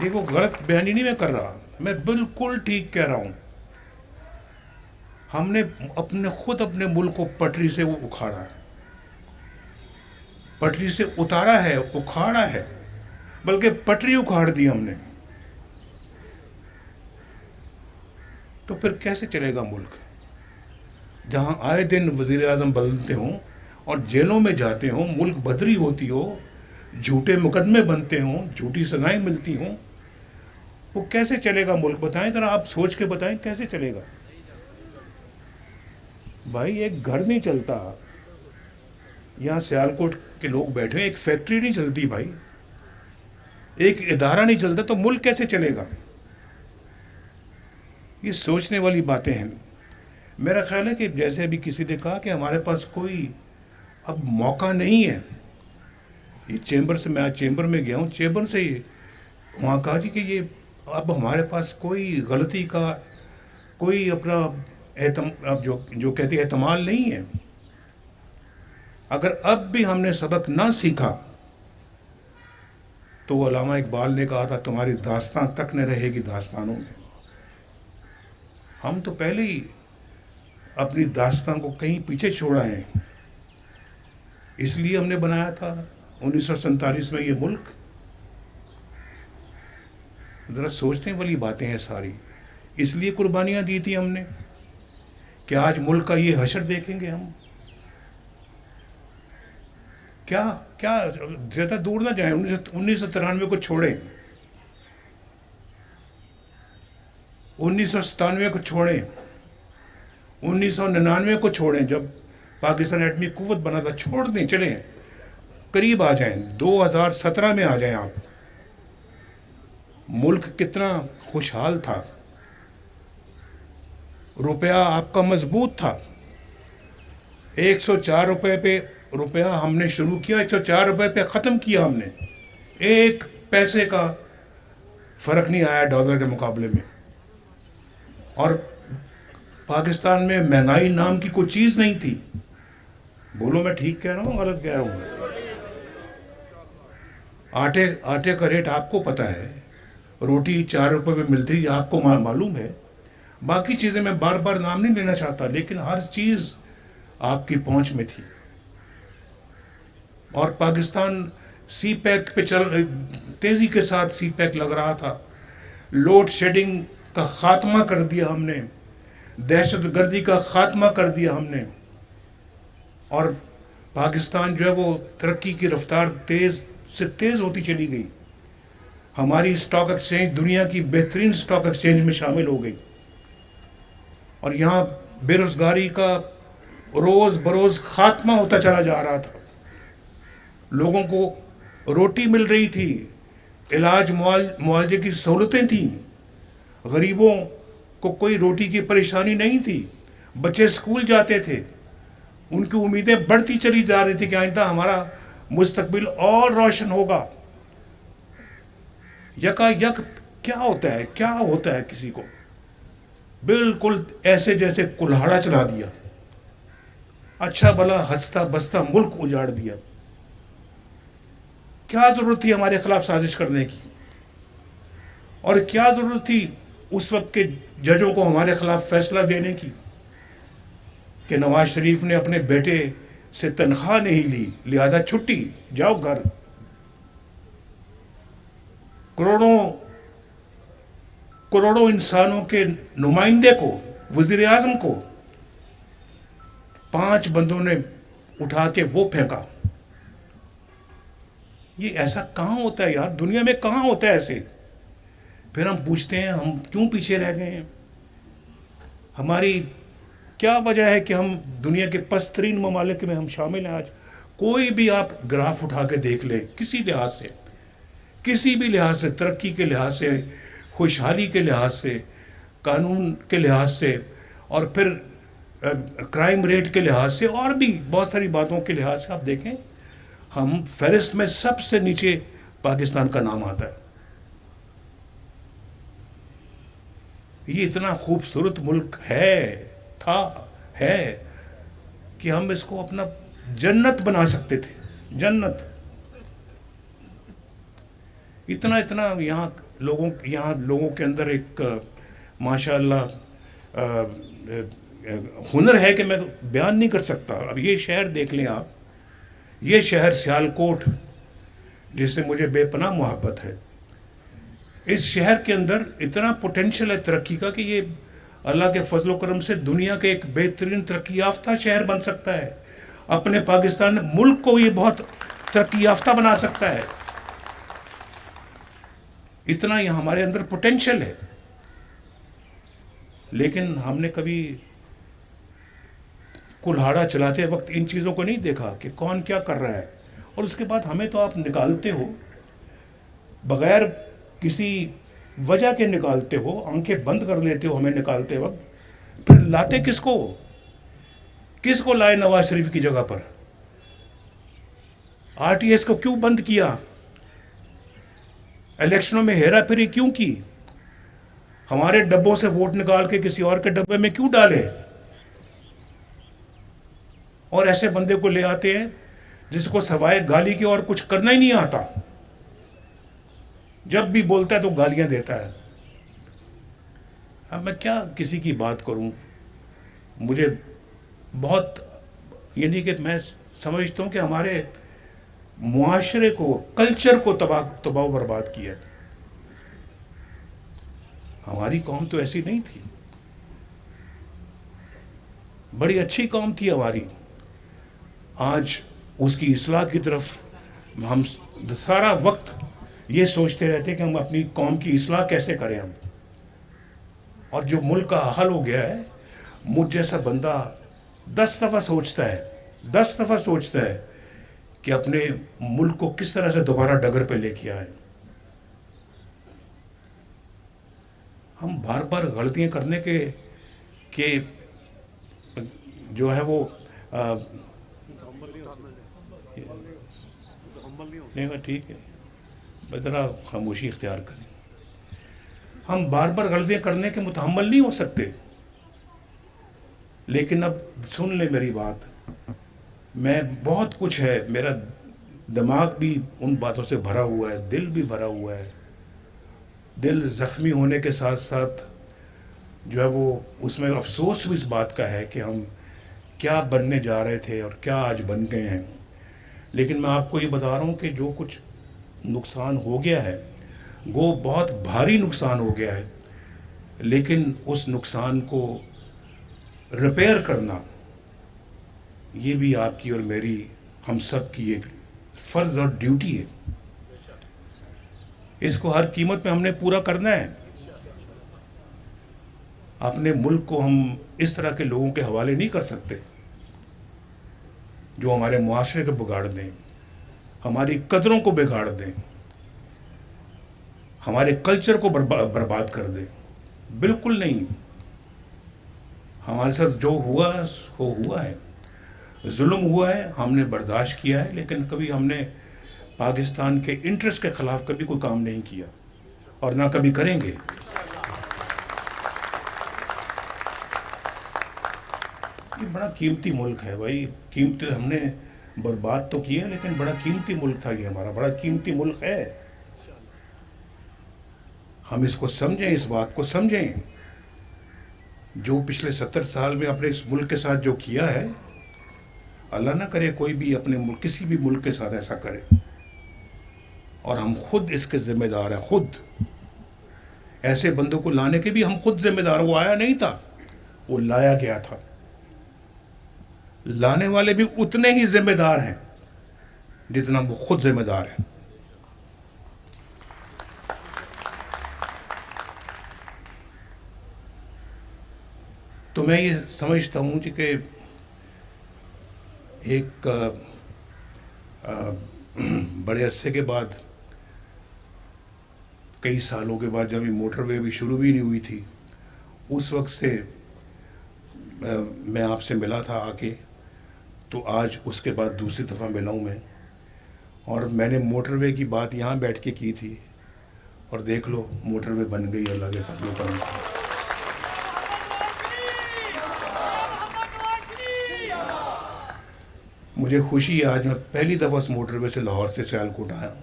دیکھو غلط بیانی نہیں میں کر رہا, میں بالکل ٹھیک کہہ رہا ہوں. ہم نے خود اپنے ملک کو پٹری سے وہ اکھاڑا ہے, پٹری سے اتارا ہے, اکھاڑا ہے, بلکہ پٹری اکھاڑ دی ہم نے. تو پھر کیسے چلے گا ملک جہاں آئے دن وزیر اعظم بدلتے ہوں اور جیلوں میں جاتے ہوں, ملک بدری ہوتی ہو, جھوٹے مقدمے بنتے ہوں, جھوٹی سزائیں ملتی ہوں؟ وہ کیسے چلے گا ملک؟ بتائیں ذرا, آپ سوچ کے بتائیں کیسے چلے گا بھائی. ایک گھر نہیں چلتا, یہاں سیالکوٹ کے لوگ بیٹھے, ایک فیکٹری نہیں چلتی بھائی, ایک ادارہ نہیں چلتا, تو ملک کیسے چلے گا؟ یہ سوچنے والی باتیں ہیں. میرا خیال ہے کہ جیسے ابھی کسی نے کہا کہ ہمارے پاس کوئی اب موقع نہیں ہے. یہ چیمبر سے, میں آج چیمبر میں گیا ہوں, چیمبر سے وہاں کہا جی کہ یہ اب ہمارے پاس کوئی غلطی کا کوئی اپنا اب جو کہتے احتمال نہیں ہے. اگر اب بھی ہم نے سبق نہ سیکھا تو وہ علامہ اقبال نے کہا تھا تمہاری داستان تک نہ رہے گی داستانوں میں. ہم تو پہلے ہی اپنی داستان کو کہیں پیچھے چھوڑا ہے. اس لیے ہم نے بنایا تھا 1947 میں یہ ملک. ذرا سوچنے والی باتیں ہیں ساری. اس لیے قربانیاں دی تھی ہم نے کہ آج ملک کا یہ حشر دیکھیں گے ہم. کیا زیادہ دور نہ جائیں, 1993 کو چھوڑیں, 1997 کو چھوڑیں, 1999 کو چھوڑیں جب پاکستان ایٹمی قوت بنا تھا, چھوڑ دیں, چلیں قریب آ جائیں, 2017 میں آ جائیں آپ. ملک کتنا خوشحال تھا, روپیہ آپ کا مضبوط تھا. 104 روپے پہ روپیہ ہم نے شروع کیا, 104 روپے پہ ختم کیا ہم نے. ایک پیسے کا فرق نہیں آیا ڈالر کے مقابلے میں. اور پاکستان میں مہنگائی نام کی کوئی چیز نہیں تھی. بولو میں ٹھیک کہہ رہا ہوں غلط کہہ رہا ہوں؟ آٹے کا ریٹ آپ کو پتہ ہے, روٹی 4 روپے میں ملتی ہے, آپ کو معلوم ہے. باقی چیزیں میں بار بار نام نہیں لینا چاہتا, لیکن ہر چیز آپ کی پہنچ میں تھی. اور پاکستان سی پیک پہ تیزی کے ساتھ سی پیک لگ رہا تھا. لوڈ شیڈنگ کا خاتمہ کر دیا ہم نے, دہشت گردی کا خاتمہ کر دیا ہم نے, اور پاکستان جو ہے وہ ترقی کی رفتار تیز سے تیز ہوتی چلی گئی. ہماری سٹاک ایکسچینج دنیا کی بہترین سٹاک ایکسچینج میں شامل ہو گئی. اور یہاں بے روزگاری کا روز بروز خاتمہ ہوتا چلا جا رہا تھا. لوگوں کو روٹی مل رہی تھی, علاج معالجے کی سہولتیں تھیں, غریبوں کو کوئی روٹی کی پریشانی نہیں تھی, بچے اسکول جاتے تھے, ان کی امیدیں بڑھتی چلی جا رہی تھی کہ آئندہ ہمارا مستقبل اور روشن ہوگا. یکا یک کیا ہوتا ہے کسی کو بالکل ایسے جیسے کلہاڑا چلا دیا, اچھا بھلا ہنستا بستا ملک اجاڑ دیا. کیا ضرورت تھی ہمارے خلاف سازش کرنے کی, اور کیا ضرورت تھی اس وقت کے ججوں کو ہمارے خلاف فیصلہ دینے کی کہ نواز شریف نے اپنے بیٹے سے تنخواہ نہیں لی لہذا چھٹی, جاؤ گھر. کروڑوں انسانوں کے نمائندے کو, وزیر اعظم کو 5 بندوں نے اٹھا کے وہ پھینکا. یہ ایسا کہاں ہوتا ہے یار, دنیا میں کہاں ہوتا ہے ایسے؟ پھر ہم پوچھتے ہیں ہم کیوں پیچھے رہ گئے ہیں, ہماری کیا وجہ ہے کہ ہم دنیا کے پست ترین ممالک میں ہم شامل ہیں آج. کوئی بھی آپ گراف اٹھا کے دیکھ لیں, کسی لحاظ سے, کسی بھی لحاظ سے, ترقی کے لحاظ سے, خوشحالی کے لحاظ سے, قانون کے لحاظ سے, اور پھر کرائم ریٹ کے لحاظ سے, اور بھی بہت ساری باتوں کے لحاظ سے آپ دیکھیں, ہم فہرست میں سب سے نیچے پاکستان کا نام آتا ہے. یہ اتنا خوبصورت ملک ہے کہ ہم اس کو اپنا جنت بنا سکتے تھے, جنت. اتنا یہاں یہاں لوگوں کے اندر ایک ماشاءاللہ ہنر ہے کہ میں بیان نہیں کر سکتا. اب یہ شہر دیکھ لیں آپ, یہ شہر سیالکوٹ جس سے مجھے بے پناہ محبت ہے, اس شہر کے اندر اتنا پوٹینشل ہے ترقی کا کہ یہ اللہ کے فضل و کرم سے دنیا کے ایک بہترین ترقی یافتہ شہر بن سکتا ہے. اپنے پاکستان ملک کو یہ بہت ترقی یافتہ بنا سکتا ہے. اتنا یہ ہمارے اندر پوٹینشل ہے. لیکن ہم نے کبھی کلہاڑا چلاتے وقت ان چیزوں کو نہیں دیکھا کہ کون کیا کر رہا ہے. اور اس کے بعد ہمیں تو آپ نکالتے ہو بغیر کسی وجہ کے نکالتے ہو, آنکھیں بند کر لیتے ہو ہمیں نکالتے وقت. پھر لاتے کس کو لائے نواز شریف کی جگہ پر؟ آر ٹی ایس کو کیوں بند کیا؟ الیکشنوں میں ہیرا پھیری کیوں کی؟ ہمارے ڈبوں سے ووٹ نکال کے کسی اور کے ڈبے میں کیوں ڈالے؟ اور ایسے بندے کو لے آتے ہیں جس کو سوائے گالی کے اور کچھ کرنا ہی نہیں آتا. جب بھی بولتا ہے تو گالیاں دیتا ہے. اب میں کیا کسی کی بات کروں؟ مجھے بہت یعنی کہ میں سمجھتا ہوں کہ ہمارے معاشرے کو, کلچر کو تباہ و برباد کیا. ہماری قوم تو ایسی نہیں تھی, بڑی اچھی قوم تھی ہماری. آج اس کی اصلاح کی طرف ہم سارا وقت یہ سوچتے رہتے کہ ہم اپنی قوم کی اصلاح کیسے کریں ہم. اور جو ملک کا حال ہو گیا ہے, مجھ جیسا بندہ 10 دفعہ سوچتا ہے کہ اپنے ملک کو کس طرح سے دوبارہ ڈگر پہ لے کے آئے. ہم بار بار غلطیاں کرنے کے جو ہے وہ نہیں, ٹھیک ہے ذرا خاموشی اختیار کریں. ہم بار بار غلطیاں کرنے کے متحمل نہیں ہو سکتے. لیکن اب سن لیں میری بات, میں بہت کچھ ہے, میرا دماغ بھی ان باتوں سے بھرا ہوا ہے, دل بھی بھرا ہوا ہے. دل زخمی ہونے کے ساتھ ساتھ جو ہے وہ اس میں افسوس بھی اس بات کا ہے کہ ہم کیا بننے جا رہے تھے اور کیا آج بن گئے ہیں. لیکن میں آپ کو یہ بتا رہا ہوں کہ جو کچھ نقصان ہو گیا ہے وہ بہت بھاری نقصان ہو گیا ہے. لیکن اس نقصان کو ریپیئر کرنا یہ بھی آپ کی اور میری, ہم سب کی ایک فرض اور ڈیوٹی ہے. اس کو ہر قیمت پہ ہم نے پورا کرنا ہے. اپنے ملک کو ہم اس طرح کے لوگوں کے حوالے نہیں کر سکتے جو ہمارے معاشرے کو بگاڑ دیں, ہماری قدروں کو بگاڑ دیں, ہمارے کلچر کو برباد کر دیں. بالکل نہیں. ہمارے ساتھ جو ہوا وہ ہوا ہے, ظلم ہوا ہے, ہم نے برداشت کیا ہے. لیکن کبھی ہم نے پاکستان کے انٹرسٹ کے خلاف کبھی کوئی کام نہیں کیا اور نہ کبھی کریں گے. یہ بڑا قیمتی ملک ہے بھائی. قیمتی ہم نے برباد تو کیا لیکن بڑا قیمتی ملک تھا. یہ ہمارا بڑا قیمتی ملک ہے. ہم اس کو سمجھیں, اس بات کو سمجھیں. جو پچھلے 70 سال میں اپنے اس ملک کے ساتھ جو کیا ہے, اللہ نہ کرے کوئی بھی اپنے ملک, کسی بھی ملک کے ساتھ ایسا کرے. اور ہم خود اس کے ذمہ دار ہیں. خود ایسے بندوں کو لانے کے بھی ہم خود ذمہ دار. وہ آیا نہیں تھا, وہ لایا گیا تھا. لانے والے بھی اتنے ہی ذمہ دار ہیں جتنا وہ خود ذمہ دار ہیں. تو میں یہ سمجھتا ہوں کہ ایک بڑے عرصے کے بعد, کئی سالوں کے بعد, جب یہ موٹر وے بھی شروع بھی نہیں ہوئی تھی, اس وقت سے میں آپ سے ملا تھا آ کے. تو آج اس کے بعد دوسری دفعہ ملا ہوں میں, اور میں نے موٹر وے کی بات یہاں بیٹھ کے کی تھی, اور دیکھ لو موٹر وے بن گئی اللہ کے فضل و کرم سے. مجھے خوشی ہے آج میں پہلی دفعہ اس موٹر وے سے لاہور سے سیالکوٹ آیا ہوں.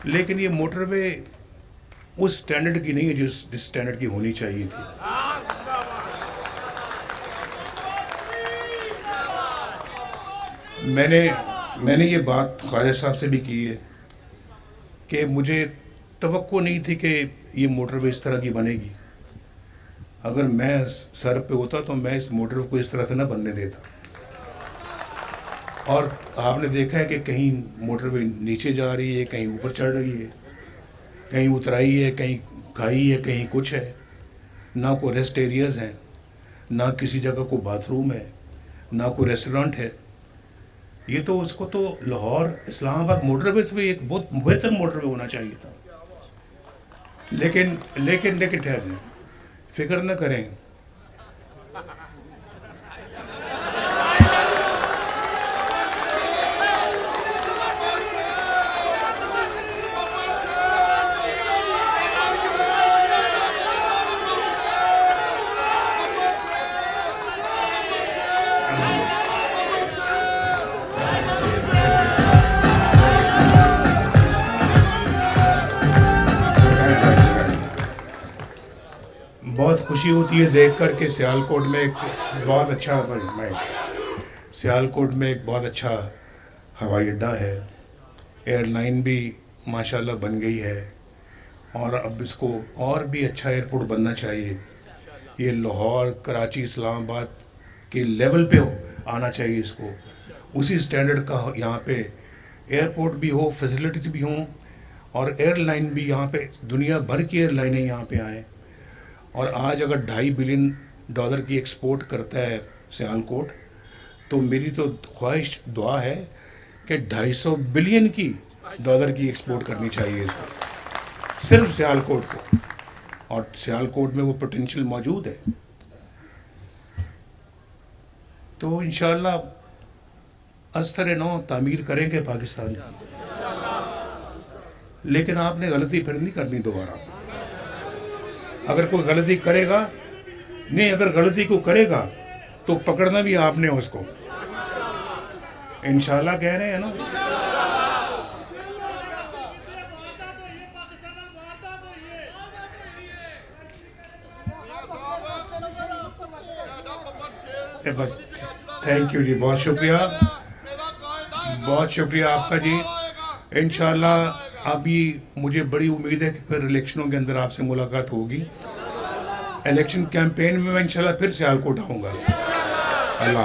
لیکن یہ موٹر وے اس سٹینڈرڈ کی نہیں ہے جس سٹینڈرڈ کی ہونی چاہیے تھی. میں نے یہ بات خواجہ صاحب سے بھی کی ہے کہ مجھے توقع نہیں تھی کہ یہ موٹر وے اس طرح کی بنے گی. اگر میں سر پہ ہوتا تو میں اس موٹر وے کو اس طرح سے نہ بننے دیتا. اور آپ نے دیکھا ہے کہ کہیں موٹر وے نیچے جا رہی ہے, کہیں اوپر چڑھ رہی ہے, کہیں اترائی ہے, کہیں کھائی ہے, کہیں کچھ ہے. نہ کوئی ریسٹ ایریاز ہیں, نہ کسی جگہ کو باتھ روم ہے, نہ کوئی ریسٹورنٹ ہے. یہ تو اس کو تو لاہور اسلام آباد موٹر وے سے بھی ایک بہت بہتر موٹر وے ہونا چاہیے تھا. لیکن ٹھہر لیں, فکر نہ کریں. بہت خوشی ہوتی ہے دیکھ کر کہ سیالکوٹ میں ایک بہت اچھا ہوائی اڈہ ہے. ایئر لائن بھی ماشاءاللہ بن گئی ہے, اور اب اس کو اور بھی اچھا ایئرپورٹ بننا چاہیے. یہ لاہور, کراچی, اسلام آباد کے لیول پہ آنا چاہیے. اس کو اسی سٹینڈرڈ کا یہاں پہ ایئرپورٹ بھی ہو, فیسلٹیز بھی ہوں, اور ایئر لائن بھی یہاں پہ دنیا بھر کی ایئر لائنیں یہاں پہ آئیں. اور آج اگر $2.5 بلین کی ایکسپورٹ کرتا ہے سیالکوٹ, تو میری تو خواہش دعا ہے کہ $250 بلین کی ایکسپورٹ کرنی چاہیے صرف سیالکوٹ کو. اور سیالکوٹ میں وہ پوٹینشیل موجود ہے. تو انشاءاللہ ازسر نو تعمیر کریں گے پاکستان کی. لیکن آپ نے غلطی پھر نہیں کرنی دوبارہ. اگر کوئی غلطی کرے گا, نہیں, اگر غلطی کو کرے گا تو پکڑنا بھی آپ نے اس کو. انشاءاللہ کہہ رہے ہیں نا. تھینک یو جی, بہت شکریہ آپ کا جی. انشاءاللہ ابھی مجھے بڑی امید ہے کہ پھر الیکشنوں کے اندر آپ سے ملاقات ہوگی. الیکشن کیمپین میں انشاءاللہ پھر سیالکوٹ آؤں گا. اللہ